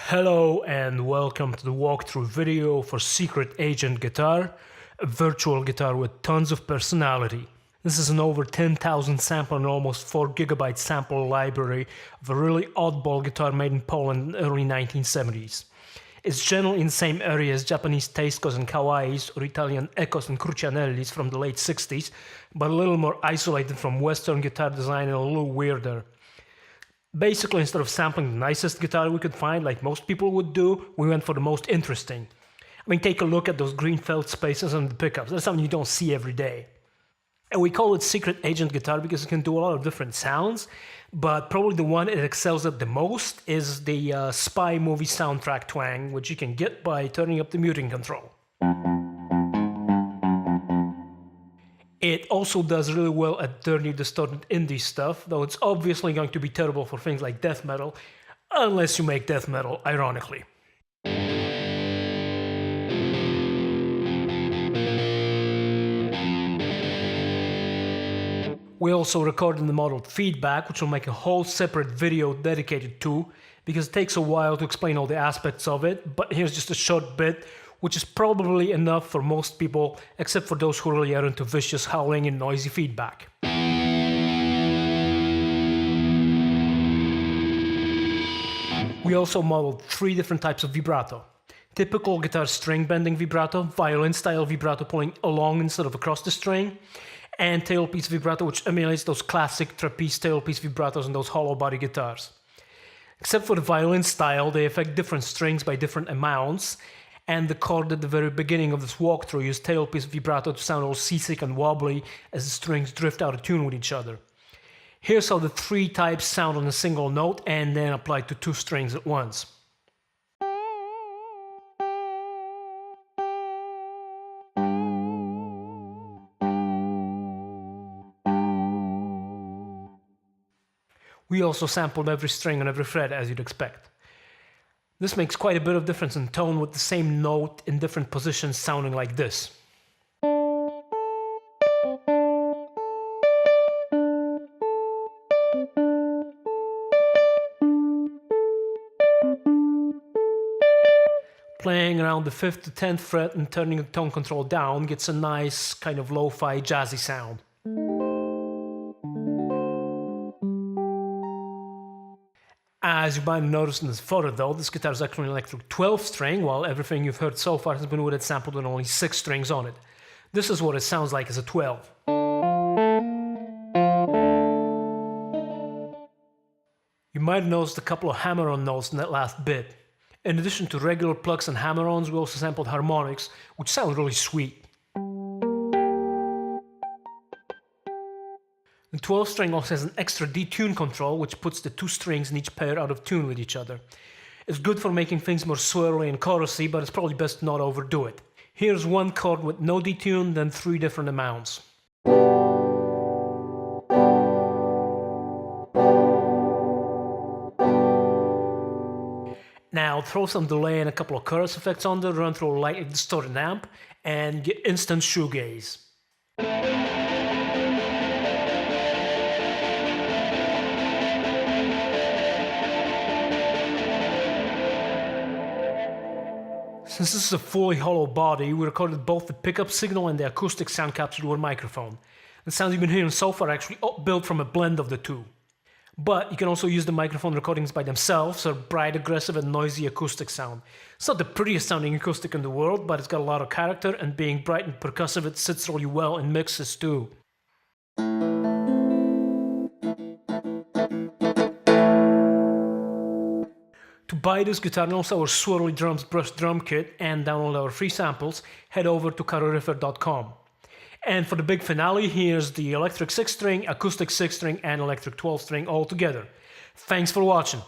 Hello and welcome to the walkthrough video for Secret Agent Guitar, a virtual guitar with tons of personality. This is an over 10,000 sample and almost 4 GB sample library of a really oddball guitar made in Poland in the early 1970s. It's generally in the same area as Japanese Teiskos and Kawais or Italian Ecos and Crucianellis from the late 60s, but a little more isolated from Western guitar design and a little weirder. Basically, instead of sampling the nicest guitar we could find, like most people would do, we went for the most interesting. I mean, take a look at those green felt spaces on the pickups. That's something you don't see every day. And we call it Secret Agent Guitar because it can do a lot of different sounds, but probably the one it excels at the most is the spy movie soundtrack twang, which you can get by turning up the muting control. It also does really well at dirty, distorted indie stuff, though it's obviously going to be terrible for things like death metal, unless you make death metal, ironically. We also recorded the modeled feedback, which will make a whole separate video dedicated to, because it takes a while to explain all the aspects of it, but here's just a short bit, which is probably enough for most people, except for those who really are into vicious howling and noisy feedback. We also modeled 3 different types of vibrato. Typical guitar string bending vibrato, violin style vibrato pulling along instead of across the string, and tailpiece vibrato, which emulates those classic trapeze tailpiece vibratos in those hollow body guitars. Except for the violin style, they affect different strings by different amounts, and the chord at the very beginning of this walkthrough used tailpiece vibrato to sound all seasick and wobbly as the strings drift out of tune with each other. Here's how the 3 types sound on a single note and then applied to 2 strings at once. We also sampled every string on every fret, as you'd expect. This makes quite a bit of difference in tone, with the same note in different positions sounding like this. Playing around the 5th to 10th fret and turning the tone control down gets a nice kind of lo-fi jazzy sound. As you might have noticed in this photo though, this guitar is actually an electric 12 string, while everything you've heard so far has been with it sampled with only 6 strings on it. This is what it sounds like as a 12. You might have noticed a couple of hammer-on notes in that last bit. In addition to regular plucks and hammer-ons, we also sampled harmonics, which sound really sweet. The 12 string also has an extra detune control, which puts the 2 strings in each pair out of tune with each other. It's good for making things more swirly and chorusy, but it's probably best not overdo it. Here's 1 chord with no detune, then 3 different amounts. Now throw some delay and a couple of chorus effects on there, run through a lightly distorted amp, and get instant shoegaze. Since this is a fully hollow body, we recorded both the pickup signal and the acoustic sound captured with a microphone. The sounds you've been hearing so far are actually built from a blend of the 2. But you can also use the microphone recordings by themselves for bright, aggressive and noisy acoustic sound. It's not the prettiest sounding acoustic in the world, but it's got a lot of character, and being bright and percussive, it sits really well in mixes too. To buy this guitar and also our Swirly Drums brushed drum kit and download our free samples, head over to carorifer.com. And for the big finale, here's the electric 6-string, acoustic 6-string and electric 12-string all together. Thanks for watching.